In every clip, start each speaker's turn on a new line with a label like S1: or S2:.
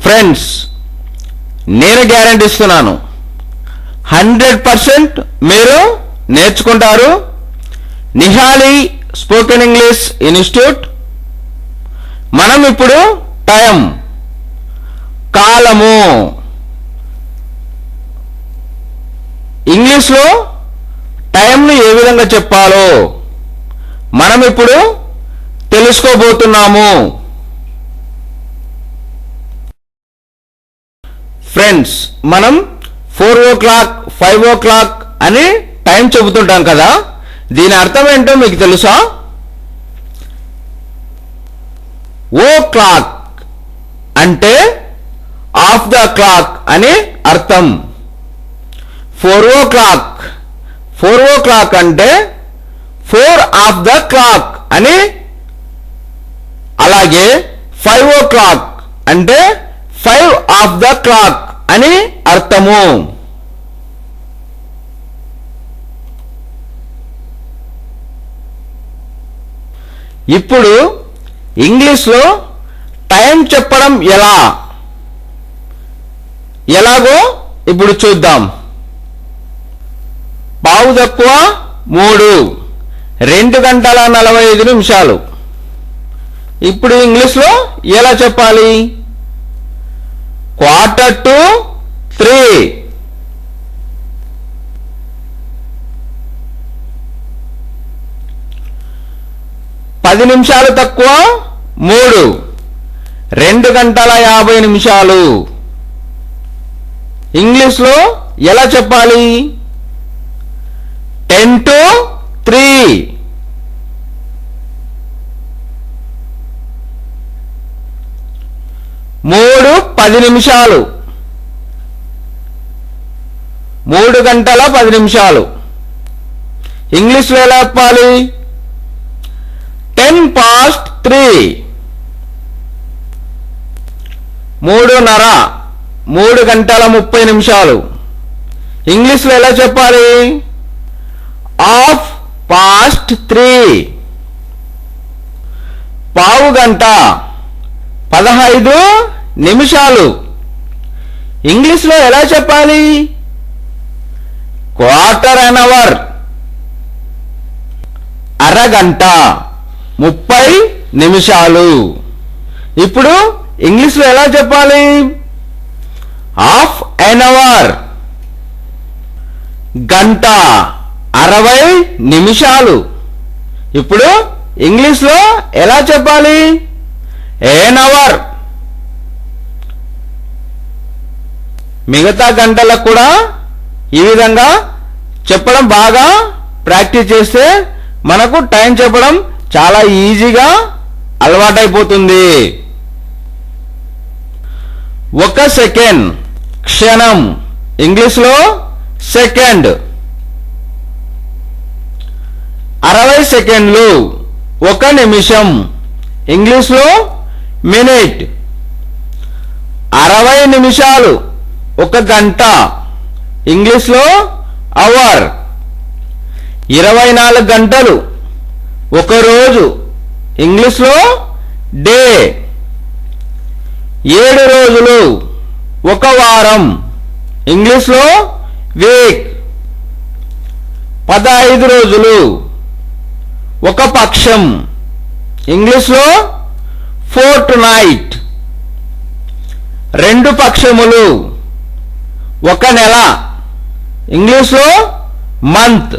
S1: Friends, నేను guarantee ఇస్తున్నాను, 100% మీరు నేర్చుకుంటారు. Nihali spoken English institute. మనం ఇప్పుడు టైం, కాలము, ఇంగ్లీష్లో టైంను ఏ విధంగా చెప్పాలో మనం ఇప్పుడు తెలుసుకోబోతున్నాము. ఫ్రెండ్స్, మనం 4 o'clock 5 o'clock అని టైం చెబుతుంటాం కదా, దీని అర్థం ఏంటో మీకు తెలుసా? ఓ క్లాక్ అంటే ఆఫ్ ద క్లాక్ అని అర్థం. 4 o'clock 4 o'clock అంటే 4 ఆఫ్ ద క్లాక్ అని. అలాగే 5 o'clock అంటే 5 ఆఫ్ ద క్లాక్ అని అర్థము. ఇప్పుడు ఇంగ్లీష్లో టైం చెప్పడం ఎలాగో ఇప్పుడు చూద్దాం. 3:15 2:45. ఇప్పుడు ఇంగ్లీష్లో ఎలా చెప్పాలి? 2:45 10 నిమిషాలు తక్కువ 3 2:50. ఇంగ్లీష్లో ఎలా చెప్పాలి? 10 to 3. మూడు 10 నిమిషాలు 3:10. ఇంగ్లీష్లో ఎలా చెప్పాలి? 10 past 3. 3:30 3:30. ఇంగ్లీష్లో ఎలా చెప్పాలి? 3:30. పావు గంట 15 నిమిషాలు. ఇంగ్లీష్లో ఎలా చెప్పాలి? 1/4 hour అరగంట 30 నిమిషాలు. ఇప్పుడు ఇంగ్లీష్లో ఎలా చెప్పాలి? 1/2 hour గంట 60 నిమిషాలు. ఇప్పుడు ఇంగ్లీష్లో ఎలా చెప్పాలి? 1 hour. మిగతా గంటలకు కూడా ఈ విధంగా చెప్పడం బాగా ప్రాక్టీస్ చేస్తే మనకు టైం చెప్పడం చాలా ఈజీగా అలవాటైపోతుంది. 1 సెకండ్ క్షణం. ఇంగ్లీష్లో సెకండ్. 60 సెకండ్లు 1 నిమిషం. ఇంగ్లీష్లో మినిట్. 60 నిమిషాలు 1 గంట. ఇంగ్లీష్లో అవర్. 24 గంటలు 1 రోజు. ఇంగ్లీష్లో డే. 7 రోజులు 1 వారం. ఇంగ్లీష్లో వీక్. 15 రోజులు 1 పక్షం. ఇంగ్లీష్లో ఫోర్ట్నైట్. 2 పక్షములు 1 నెల. ఇంగ్లీష్లో మంత్.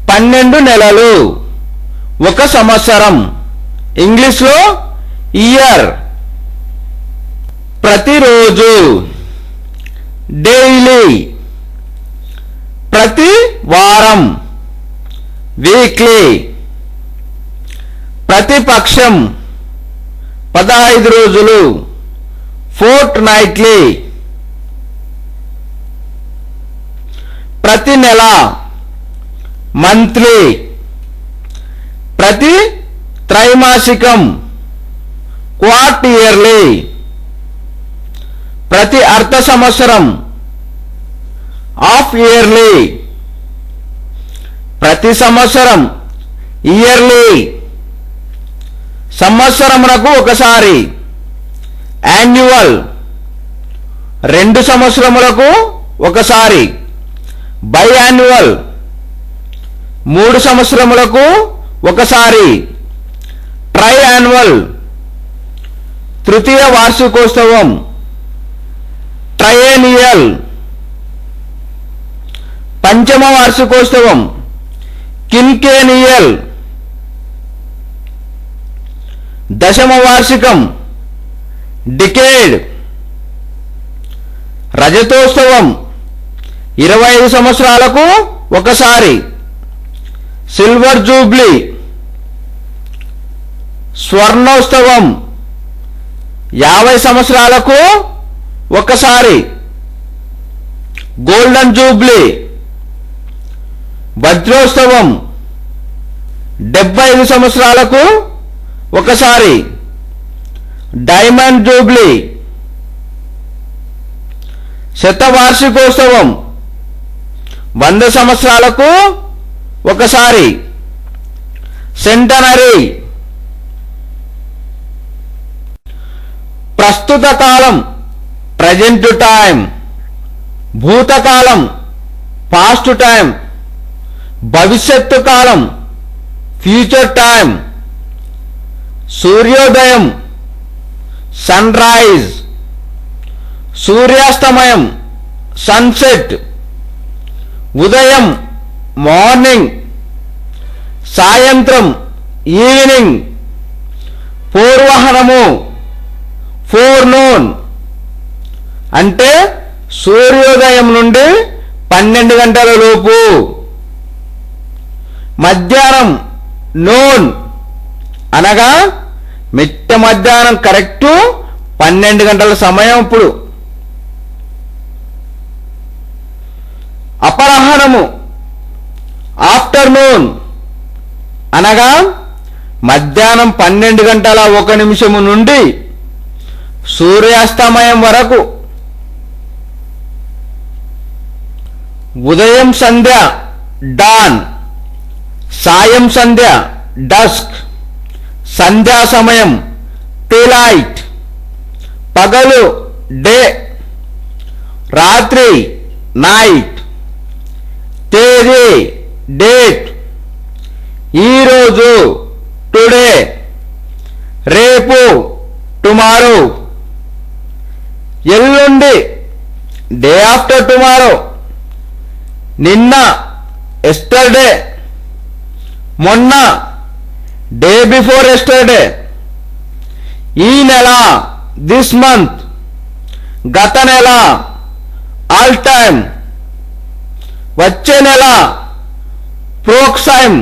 S1: 12 నెలలు 1 సంవత్సరం. ఇంగ్లీష్లో ఇయర్. ప్రతిరోజు డైలీ. ప్రతి వారం వీక్లీ. ప్రతి పక్షం 15 రోజులు ఫోర్ట్నైట్లీ. ప్రతి నెల మంత్లీ. ప్రతి త్రైమాసికం క్వార్టర్లీ. ప్రతి అర్ధ సంవత్సరం హాఫ్ ఇయర్లీ. ప్రతి సంవత్సరం ఇయర్లీ. సంవత్సరమునకు ఒకసారి యాన్యువల్ 2 సంవత్సరములకు ఒకసారి, బైయాన్యువల్ 3 సంవత్సరములకు ఒకసారి, ట్రై యాన్యువల్ తృతీయ వార్షికోత్సవం, ట్రయేనియల్ పంచమ వార్షికోత్సవం, కిన్కేనియల్ దశమ వార్షికం, డికేడ్ రజతోత్సవం 25 సంవత్సరాలకు ఒకసారి, సిల్వర్ జూబ్లీ స్వర్ణోత్సవం 50 సంవత్సరాలకు ఒకసారి, గోల్డెన్ జూబ్లీ వజ్రోత్సవం 75 సంవత్సరాలకు ఒకసారి, డైమండ్ జూబ్లీ శతవార్షికోత్సవం 100 సంవత్సరాలకు ఒకసారి, సెంటనరీ ప్రస్తుత కాలం ప్రజెంట్ టైం, భూతకాలం పాస్ట్ టైం, భవిష్యత్తు కాలం ఫ్యూచర్ టైం, సూర్యోదయం సన్ రైజ్, సూర్యాస్తమయం సన్సెట్, ఉదయం మార్నింగ్, సాయంత్రం ఈవినింగ్, పూర్వహనము ఫోర్నూన్ అంటే సూర్యోదయం నుండి 12 గంటల లోపు, మధ్యాహ్నం నూన్ అనగా మిట్ట మధ్యాహ్నం కరెక్టు 12 గంటల సమయం. ఇప్పుడు అపరాహ్నము ఆఫ్టర్నూన్ అనగా మధ్యాహ్నం 12 గంటల 1 నిమిషము నుండి సూర్యాస్తమయం వరకు. ఉదయం సంధ్య డాన్, సాయం సంధ్య డస్క్, సంధ్యా సమయం ట్విలైట్, పగలు డే, రాత్రి నైట్, తేదీ డేట్, ఈరోజు టుడే, రేపు టుమారో, ఎల్లుండి డే ఆఫ్టర్ టుమారో, నిన్న ఎస్టర్డే, మొన్న డే బిఫోర్ ఎస్టర్డే, ఈ నెల దిస్ మంత్, గత నెల ఆల్ టైమ్, వచ్చే నెల ప్రోక్సైమ్,